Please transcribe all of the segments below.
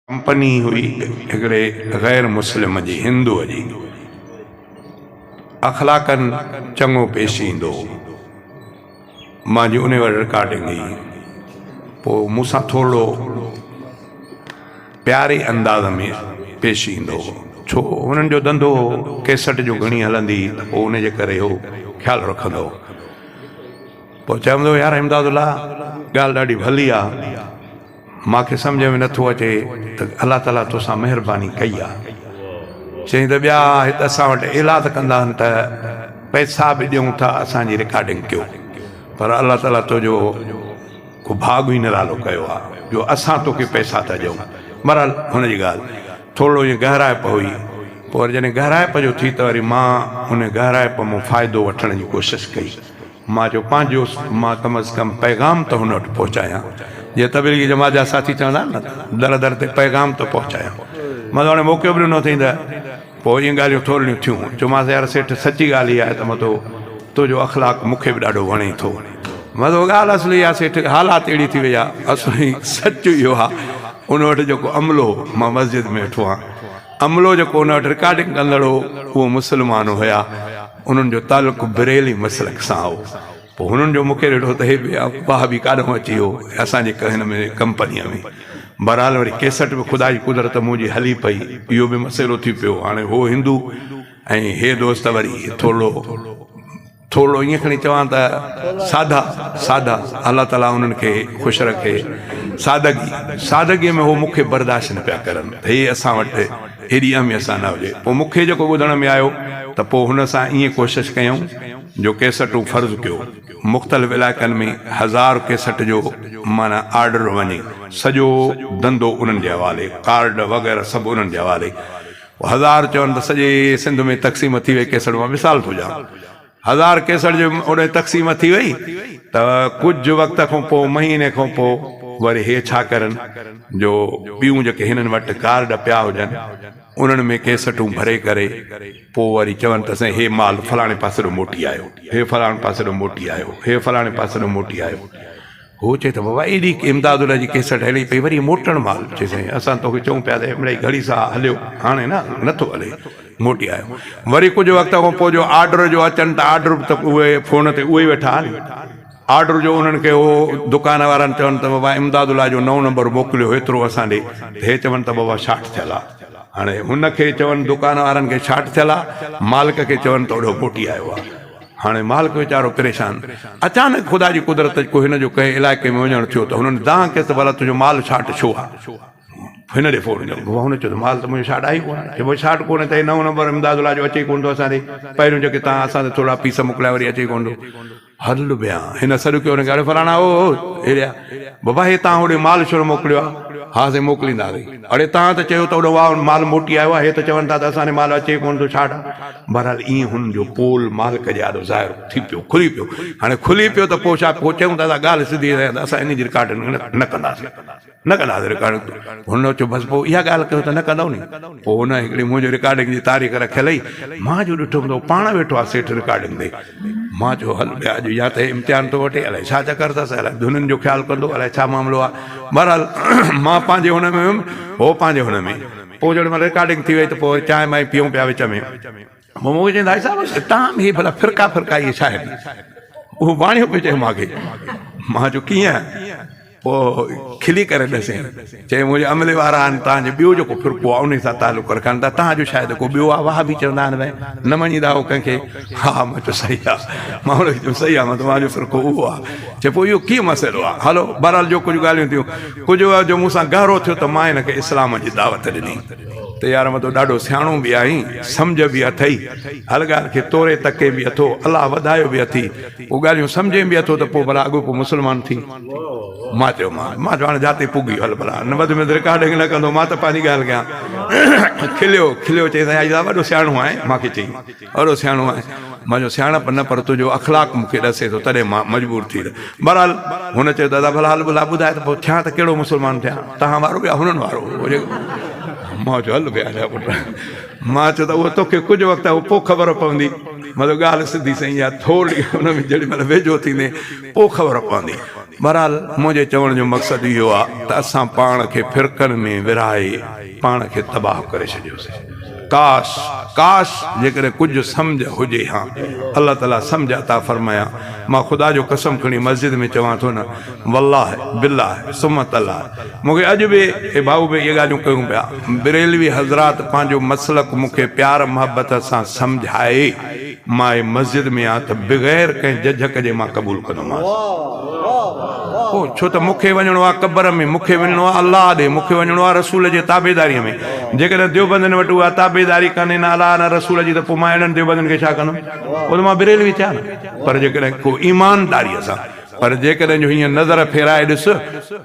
Company हुई हिकिड़े गैर मुस्लिम जी हिंदू जी अखलाकन चङो पेश ईंदो मां जी उन वटि रिकॉर्डिंग हुई पोइ मूंसां थोरो प्यारे अंदाज़ में पेश ईंदो छो हुननि जो धंधो कैसेट जो घणी हलंदी त पोइ उनजे करे हो ख़्यालु रखंदो पोइ चवंदो यार इमदादुल्ला ॻाल्हि ॾाढी भली आहे मूंखे सम्झ में नथो अचे त अलाह ताला तोसां महिरबानी कई आहे चई त ॿिया हिते असां वटि इलाद कंदा आहिनि त पैसा बि ॾियूं था असांजी रिकॉर्डिंग कयो पर अलाह ताला तुंहिंजो को भाग ई निरालो कयो आहे जो असां तोखे पैसा था ॾियूं बहरहाल हुनजी ॻाल्हि थोरो ईअं गहराइप हुई पोइ वरी जॾहिं गहराइप जो थी त वरी मां हुन गहराइप मां फ़ाइदो वठण जी कोशिशि कई मां चयो पंहिंजो मां कम अज़ कम पैगाम त हुन वटि पहुचायां जीअं तबलीगी जमात जा साथी चवंदा आहिनि न दर दर ते पैगाम त पहुचायां मां त हाणे मौक़ो बि ॾिनो अथई त पोइ इहे ॻाल्हियूं थोरियूं थियूं चयोमांसि यार सेठ सची ॻाल्हि इहा आहे त मथो तुंहिंजो अख़लाक मूंखे बि ॾाढो वणे थो मथो ॻाल्हि असली आहे सेठ हालात अहिड़ी थी वई आहे असली सच इहो आहे उन वटि जेको अमलो मां मस्जिद में वेठो आहियां अमलो जेको उन वटि रिकॉर्डिंग कंदड़ हो उहो मुस्लमान हुया उन्हनि जो तालुक़ु बरेली मसलक सां हो पोइ हुननि जो मूंखे ॾिठो त हे बि वाह बि काॾों अची वियो असांजे हिन में कंपनीअ में बहरहाल वरी केसट बि ख़ुदा जी कुदरत मुंहिंजी हली पई इहो बि मसइलो थी पियो हाणे हो हिंदू ऐं हे दोस्त वरी थोरो ईअं खणी चवां त सादा अलाह ताला उन्हनि खे ख़ुशि रखे सादगीअ में हो मूंखे बर्दाश्त न पिया करनि त हे असां वटि हेॾी अहमियत सां न हुजे पोइ मूंखे जेको ॿुधण में आयो त पोइ हुन सां ईअं कोशिशि कयूं जो केसटूं फ़र्ज़ु कयो मुख़्तलिफ़ इलाइक़नि में 1000 केसट जो माना आर्डर वञे सॼो धंधो उन्हनि जे हवाले कार्ड वग़ैरह सभु उन्हनि जे हवाले 1000 चवनि त सॼे सिंध में तक़सीम थी वई केसट मां मिसाल थो ॾियां 1000 केसट जो ओॾे तक़सीम थी वई त कुझु वक़्त खां पोइ महीने खां पोइ वरी हे छा करनि जो ॿियूं जेके हिननि वटि कार्ड पिया हुजनि उन्हनि में केसटूं भरे करे पोइ वरी चवनि त साईं हे माल फलाणे पासे ॾों मोटी आयो हे फलाणे पासे ॾों मोटी आयो हे फलाणे पासे ॾों मोटी आयो हो चए त बाबा एॾी इमदादुल्ला जी केसट हली पई वरी मोटण माल चए साईं असां तोखे चऊं पिया त मिड़ई घड़ी सां हलियो हाणे न नथो हले मोटी आयो वरी कुझु वक़्त खां पोइ जो आर्डर जो अचनि त आर्डर त उहे फ़ोन ते उहे ई वेठा आहिनि आर्डर जो उन्हनि खे हो दुकान वारनि चवनि त बाबा इमदादुल्ला जो 9 नंबर मोकिलियो हेतिरो असां ॾे हे चवनि त बाबा शार्ट थियल आहे हाणे हुनखे चवनि दुकान वारनि खे शार्ट थियल आहे मालिक खे चवनि त ओॾो मोटी आयो आहे हाणे मालिक वीचारो परेशान अचानक ख़ुदा जी कुदरत को हिन जो कंहिं इलाइक़े में वञणु थियो त हुननि दांह कयसि त भला तुंहिंजो माल शार्ट छो आहे हिन ॾे फ़ोन कयो हुन चयो त माल त मुंहिंजो शार्ट आई कोन्हे भई शार्ट कोन्हे त 9 नंबर इमदादुल्ला जो अचे कोन थो असां ॾे पहिरियों जेके तव्हां असां ते थोरा पीस मोकिलिया वरी अचे कोन थो हल ॿिया हिन सॾु कयो हुनखे अरे फलाणा हेॾिया बाबा हे तव्हां होॾे माल छो मोकिलियो आहे हा साईं मोकिलींदासीं अड़े तव्हां त चयो त होॾो वाह माल मोटी आयो आहे हे त चवनि था त असांजे माल अचे कोन थो छा बहरहाल ईअं हुन जो पोल मालिक जे ॾाढो ज़ाहिर थी पियो खुली पियो हाणे खुली पियो त पोइ छा पोइ चयूं था ॻाल्हि सिधी असां इन जी रिकॉर्डिंग न कंदासीं रिकॉर्डिंग हुन चयो बसि पोइ इहा ॻाल्हि कयो त न कंदव नी पोइ हुन हिकिड़ी मुंहिंजो रिकॉर्डिंग जी तारीख़ रखियल ई मां जो ॾिठो त पाण वेठो आहे सेठ रिकॉर्डिंग ते मां चयो हल ॿिया जो या त इम्तिहान थो वठे अलाए छा चकर अथसि अलाए धुननि जो ख़्यालु कंदो अलाए छा मामिलो आहे बहरहाल मां पंहिंजे हुन में हुयुमि हो पंहिंजे हुन में पोइ जॾहिं मां रिकॉर्डिंग थी वई त पोइ चांहि वांहि पियूं पिया विच में मूंखे चवंदा भाई साहिबु तव्हां हीअ भला फिरका इहे छा आहे उहो बाणियो पियो चए मूंखे मां चयो कीअं पोइ खिली करे ॾसे चए मुंहिंजे अमले वारा आहिनि तव्हांजो ॿियो जेको फिरको आहे उन सां तालुक़ु रखनि था तव्हांजो शायदि को ॿियो आहे वाह बि चवंदा आहिनि भई न मञींदा हो कंहिंखे हा मां चयो सही आहे मां हुनखे चयो सही आहे मां तव्हांजो फिरको उहो आहे चए पोइ इहो कीअं मसइलो आहे हलो बहरहाल जो कुझु ॻाल्हियूं थियूं कुझु जो मूंसां गहरो थियो त मां हिनखे इस्लाम जी दावत ॾिनी त यार मतिलबु ॾाढो सियाणो बि आहीं सम्झ बि अथई हर ॻाल्हि खे तोरे तके बि अथो अलाह वधायो बि अथई पोइ ॻाल्हियूं सम्झे बि अथो त पोइ भला अॻो पोइ मुस्लमान थी मां चयो मां चयो हाणे जाते पुगी हल भला न वधि में रिकॉर्डिंग न कंदो मां त पंहिंजी ॻाल्हि कयां खिलियो चई साईं वॾो सियाणो आहे मूंखे चई वॾो सियाणो आहे मां चयो सियाणप न पर तुंहिंजो अख़लाक मूंखे ॾसे थो तॾहिं मां मजबूर थी बहरहाल हुन चयो दादा भला हल भला ॿुधाए त पोइ थियां त कहिड़ो मुस्लमान थियां तव्हां वारो या हुननि वारो मां चयो हल ॿिया पुट मां चयो त उहो तोखे कुझु वक़्तु आहे पोइ ख़बर पवंदी मतिलबु ॻाल्हि सिधी सही आहे थोरी हुन में जेॾी महिल वेझो थींदे पोइ ख़बर पवंदी बहरहाल मुंहिंजे चवण जो मक़सदु इहो आहे त असां पाण खे फ़िरक़नि में विरहाए पाण खे तबाह करे छॾियोसीं। काश काश जेकॾहिं कुझु सम्झ हुजे। हाँ, अल्लाह ताला सम्झ अता फरमाया। मां ख़ुदा जो कसम खणी मस्जिद में चवां थो न, वल्लाह बिल्लाह सुमत अल्लाह, मूंखे अॼु बि हे भाऊ बि इहे ॻाल्हियूं कयूं पिया। बरेलवी हज़रात पंहिंजो मसलक मूंखे प्यार मोहबत सां सम्झाए, मां मस्जिद में आ त बग़ैर कंहिं झझक जे मां क़बूल कंदोमांसि। छो त मूंखे वञिणो आहे क़बर में, मूंखे वञिणो आहे अलाह ॾे, मूंखे वञिणो आहे रसूल जे ताबेदारीअ में। जेकॾहिं देवबंदनि वटि उहा ताबेदारी कान्हे न अलाह न रसूल जी, त पोइ मां अहिड़नि देवबंदनि खे छा कंदुमि? उहो त मां बरेलवी थिया न। पर जेकॾहिं को ईमानदारीअ सां, पर जेकॾहिं जो हीअं नज़र फेराए ॾिस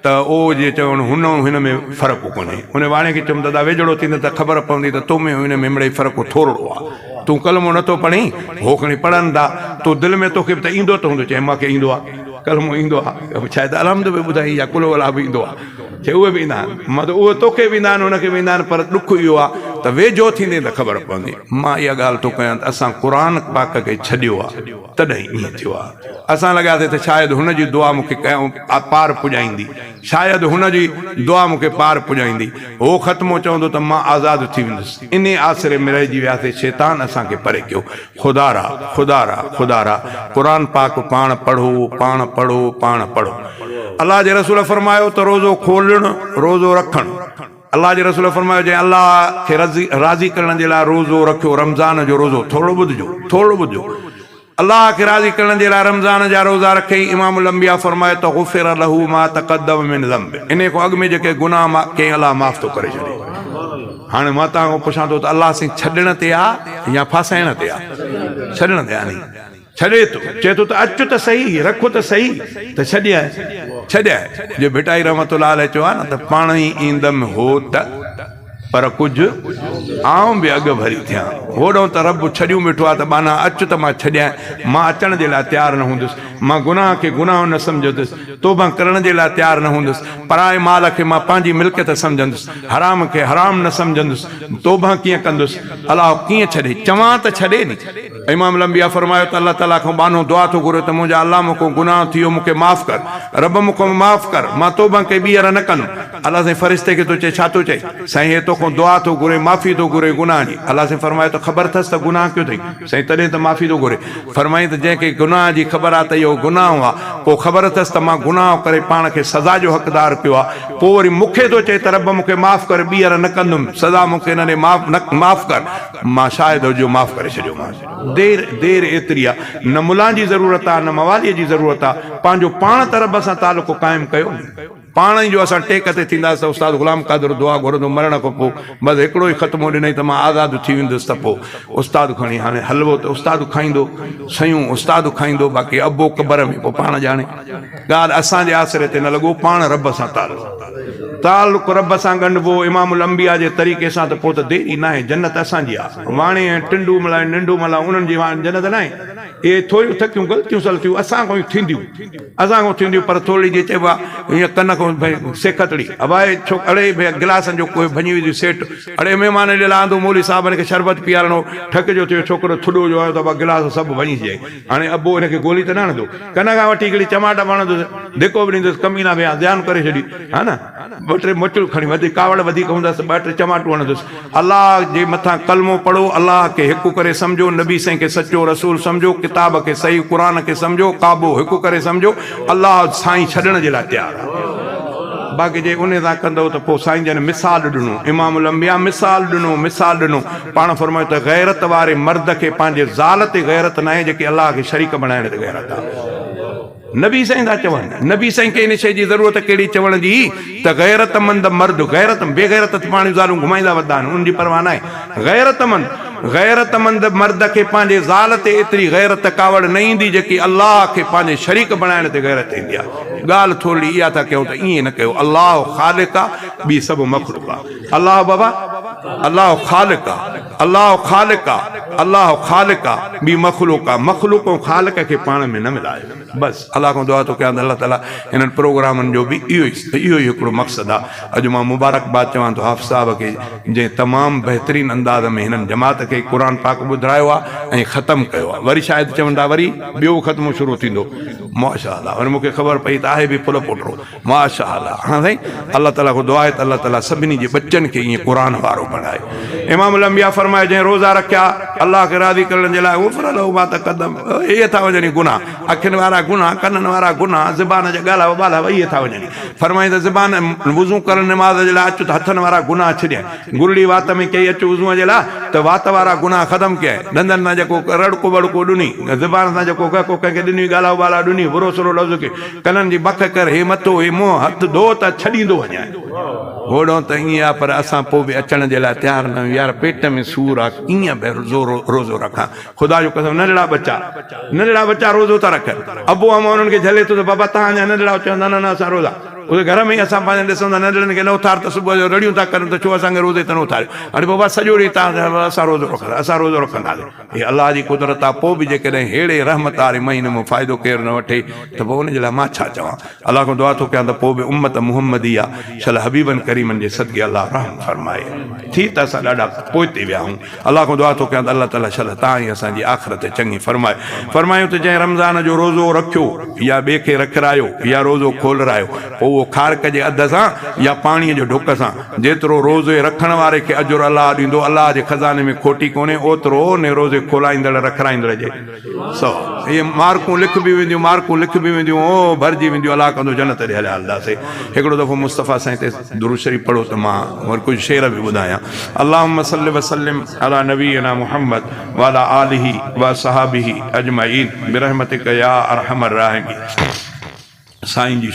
त ओ जे चवणु हुन हिन में फ़र्क़ु कोन्हे। उन वाणे खे चवनि दादा वेझड़ो थींदो त ख़बर पवंदी त तो में हिन में मिड़ई फ़र्क़ु थोरो आहे। तूं कलमो नथो पढ़ी, हो खणी पढ़नि था, तो दिलि में तोखे त ईंदो त हूंदो, चए मूंखे ईंदो आहे, कलमो ईंदो आहे, शायदि अलहम्द बि ॿुधाई या कुल वला बि ईंदो आहे, चए उहे बि ईंदा आहिनि। मतिलबु उहे तोखे बि ईंदा आहिनि, उनखे बि ईंदा आहिनि, पर ॾुख इहो आहे त वेझो थींदे त ख़बर पवंदी। मां इहा ॻाल्हि थो कयां त असां क़ुर पाक खे छॾियो आहे तॾहिं ईअं थियो आहे। असां लॻासीं त शायदि हुनजी दुआ मूंखे पार पुॼाईंदी, शायदि हुनजी दुआ मूंखे पार पुॼाईंदी। हो ख़त्मो चवंदो त मां आज़ादु थी वेंदुसि। इन आसिरे में रहिजी वियासीं। शैतान असांखे परे कयो। ख़ुदा रा ख़ुदा रा ख़ुदा रा क़ुर पाक पाण पढ़ो, पाण पढ़ो, पाण पढ़ो। अल्लाह जे रसूल फरमायो त रोज़ो खोलणु, रोज़ो रखणु। अल्लाह जे रसूल फरमायो जंहिं अल्लाह खे राज़ी करण जे लाइ रोज़ो रखियो, रमज़ान जो रोज़ो, थोरो ॿुधिजो, थोरो ॿुधिजो। अल्लाह खे राज़ी करण जे लाइ रमज़ान जा रोज़ा रखे। इमामुल अंबिया फरमायो त गुफ़िर लहू मा तक़द्दम मिन ज़ंबि, इन खां अॻु में जेके गुनाह कंहिं अल्लाह माफ़ थो करे छॾे। हाणे मां तव्हां खां पुछां थो त अल्लाह साईं छॾण ते आहे या फासाइण ते आहे? छॾण ते आहे। नी छॾे थो, चए थो त अचु त सही, रखो त सही, त छॾियाए छॾियाए। जो भिटाई रहमतुल्लाह अलैह चयो आहे न त पाण ई ईंदमि हो त, पर कुझु आऊं बि अॻु भरी थियां। होॾो त रब छॾियूं बीठो आहे त बाना अचु त मां छॾियां। मां अचण जे लाइ तयारु न हूंदुसि, मां गुनाह खे गुनाह न सम्झंदुसि, तौबा करण जे लाइ तयारु न हूंदुसि, पराए माल खे मां पंहिंजी मिल्कियत सम्झंदुसि, हराम खे हराम न सम्झंदुसि, तौबा कीअं कंदुसि। अलाह कीअं छॾे? चवां त छॾे नी। इमाम लंबिया फरमायो त अल्लाह ताला खां बानो दुआ थो घुरियो त मुंहिंजा अल्लाह मूंखां गुनाह थियो, मूंखे माफ़ कर, रब मूंखां माफ़ कर, मां तौबा कई ॿीहर न कंदुमि। अल्लाह साईं फ़रिश्ते खे थो चए, छा थो चए? साईं हे तोखां दुआ थो घुरे, माफ़ी थो घुरे गुनाह जी। अल्लाह साईं फरमायो त ख़बर अथसि त गुनाह कयो अथई? साईं तॾहिं त माफ़ी थो घुरे। फरमाई त जंहिंखे गुनाह जी ख़बर आहे त इहो गुनाह आहे, पोइ ख़बर अथसि त मां गुनाह करे पाण खे सज़ा जो हक़दार कयो आहे, पोइ वरी मूंखे थो चए त रब मूंखे माफ़ कर, ॿीहर न कंदुमि, सज़ा मूंखे हिन माफ़ कर, मां शायदि जो माफ़ करे छॾियोमांसि। देर एतिरी आहे, न मुला जी ज़रूरत आहे, न मवालीअ जी ज़रूरत आहे। पंहिंजो पाण त रब सां तालुक़ु क़ाइमु कयो। पाण ई जो असां टेक ते थींदासीं त उस्ताद ग़ुलाम क़ादिर दुआ घुरंदो मरण खां पोइ, बसि हिकिड़ो ई ख़त्मो ॾिनई त मां आज़ादु थी वेंदुसि, त पोइ उस्ताद खणी हाणे हलवो त उस्ताद खाईंदो, शयूं उस्ताद खाईंदो, बाक़ी अबो क़बर में पोइ पाण ॼाणे। ॻाल्हि असांजे आसिरे ते न लॻो, पाण रब सां तालुक़ु रब सां ॻंढिबो इमामुल अंबिया जे तरीक़े सां, त पोइ त देरी न आहे। जन्नत असांजी आहे। वाणे ऐं टिंडू मला निंडू मला उन्हनि जी जन्नत न आहे। इहे थोरियूं थकियूं ग़लतियूं सलतियूं असां खां थींदियूं पर थोरी जीअं चइबो आहे हीअं कन खां भई सेखतड़ी अबाए छो अड़े भई गिलासनि जो कोई भञी विधी सेठ, अड़े महिमान जे लाइ आंदो मौली साहिबनि खे शरबत पीआरणो, ठक जो थियो छोकिरो थुॾो जो आयो त गिलास सभु भञी जाए। हाणे अबो हिनखे गोली त न हणंदो, कन खां वठी हिकिड़ी चमाटा वणंदुसि, धिको बि ॾींदुसि, कमीना भैया ध्यानु करे छॾी, हा न, ॿ टे मुचूं खणी वधीक कावड़ वधीक हूंदसि, ॿ टे चमाटूं हणंदुसि। अलाह जे मथां कलमो पढ़ो, अलाह खे हिकु करे सम्झो, नबी साईं खे सचो रसूल सम्झो, किताब खे सही क़ुर खे सम्झो, काबो हिकु करे सम्झो। अलाह साईं छॾण जे लाइ तयारु आहे। बाक़ी जे उन सां कंदो त पोइ साईं जन मिसाल ॾिनो, इमामुल अंबिया मिसाल ॾिनो। पाण फरमायो त गैरत वारे मर्द खे पंहिंजे ज़ाल ते गैरत न आहे, जेके अलाह खे शरीक बणाइण ते गैरत आहे। नबी साईं था चवनि, नबी साईं खे इन शइ जी ज़रूरत कहिड़ी चवण जी त गैरतमंद मर्द, गैरत बेगैरत पाण ज़ालूं घुमाईंदा वधा आहिनि, उनजी परवाह न आहे। गैरतमंद मर्द खे पंहिंजे ज़ाल ते एतिरी गैरत कावड़ न ईंदी जेकी अलाह खे पंहिंजे शरीक बणाइण ते गैरत ईंदी आहे। ॻाल्हि थोरी इहा था कयूं त ईअं न कयो। अलाह ख़ालिक आहे, ॿी सभु मख़लूक़ आहे। अलाह बाबा अलाह ख़ालिक आहे, अलाह ख़ालिक आहे, अलाह ख़ालिक आहे, ॿी मख़लूक़ आहे। मख़लूक़ ऐं ख़ालिक खे पाण में न मिलायो। बसि अलाह खां दुआ थो कयां त अलाह ताला हिननि प्रोग्रामनि जो बि इहो ई हिकिड़ो मक़सदु आहे। अॼु मां मुबारकबाद चवां थो हाफ़िज़ साहिब खे, जंहिं तमामु बहितरीन अंदाज़ में हिननि जमात खे क़ुर पाक ॿुधायो आहे ऐं ख़तमु कयो आहे। वरी शायदि चवंदा वरी ॿियो ख़त्मो शुरू थींदो। माशाअल्लाह वरी मूंखे ख़बर पई त आहे बि फुल पोटो माशाअल्लाह। हाँ साईं अल्लाह ताला खां दुआ आहे त अल्लाह ताला सभिनी जे बच्चनि खे ईअं क़ुर वारो बणाए। इमाम अल-अंबिया फरमाए जंहिं रोज़ा रखिया अल्लाह खे राज़ी करण जे लाइ गुफ़िर लहू मा तक़द्दम, इहे था वञनि गुनाह, अखियुनि वारा गुनाह, कननि वारा गुनाह, ज़बान जा ॻाल्हा वॿाल्हा इहे था वञनि। फरमाईं त ज़बान वुज़ू करण निमाज़ जे लाइ अचु त हथनि वारा गुनाह छॾिया, गुरड़ी वात में कई अचु वुज़ूअ जे लाइ त वात वारा गुनाह ख़तमु कया, ॾंदनि सां जेको रड़को वड़को ॾिनी, ज़बान सां जेको को कंहिंखे ॾिनी ॻाल्हा वॿाल्हा ॾिनी, बुरो सुरो लफ़्ज़ खे, कननि जी बख कर, हे मथो हे मुंहुं हथ धो त छॾींदो वञे। होड़ो त ईअं आहे पर असां पोइ बि अचण जे लाइ तयारु न आहियूं। यार पेट में सूर आहे, कीअं बि रोज़ो रखां, ख़ुदा जो कसम। नंढड़ा बच्चा रोज़ो था रखनि, अबू अमा उन्हनि खे झले थो त बाबा तव्हांजा नंढड़ा चवंदा न असां रोज़ा, उहे घर में ई असां पंहिंजे ॾिसूं था नंढड़नि खे न उथार त सुबुह जो रड़ियूं था कनि त छो असांखे रोज़े त न उथारियो। हाणे बाबा सॼो ॾींहुं तव्हां असां रोज़ो रखंदासीं, हे अलाह जी कुदरत आहे। पोइ बि जेकॾहिं अहिड़े रहमत वारे महीने में फ़ाइदो केरु न वठे त पोइ उनजे लाइ मां छा चवां। अलाह खां दुआ थो कयां त पोइ बि उम्मत मुहम्मदी आहे शल हबीबनि करीमनि जे सदके अलाह रहम फरमाए। थी त असां ॾाढा पोइते विया आहियूं। अलाह खां दुआ थो कयां त अलाह ताला शल तव्हां ई असांजी आख़िरत चङी फरमाए। फरमायूं त जंहिं रमज़ान जो रोज़ो रखियो या ॿिए खे रखरायो या रोज़ो खोलरायो, पोइ उहो ख़ारक जे अध सां या पाणीअ जो ढुक सां जेतिरो रोज़े रखण वारे खे अजुर अलाह ॾींदो, अलाह जे खज़ाने में खोटी कोन्हे, ओतिरो ने रोज़े खोलाईंदड़ रखराईंदड़ जे सौ। इहे मार्कूं लिखबी वेंदियूं ओ भरिजी वेंदियूं। अलाह कंदो जन्नत ॾे हलिया हलंदासीं। हिकिड़ो दफ़ो मुस्तफ़ा साईं ते दुरूद शरीफ़ पढ़ो त मां वरी कुझु शेर बि ॿुधायां। अल्लाहुम्मा सल्लि वसल्लिम अला नबीना मुहम्मद व अला आलिहि व सहाबिहि अजमईन बिरहमतिक या अरहमर राहिमीन। साईं जी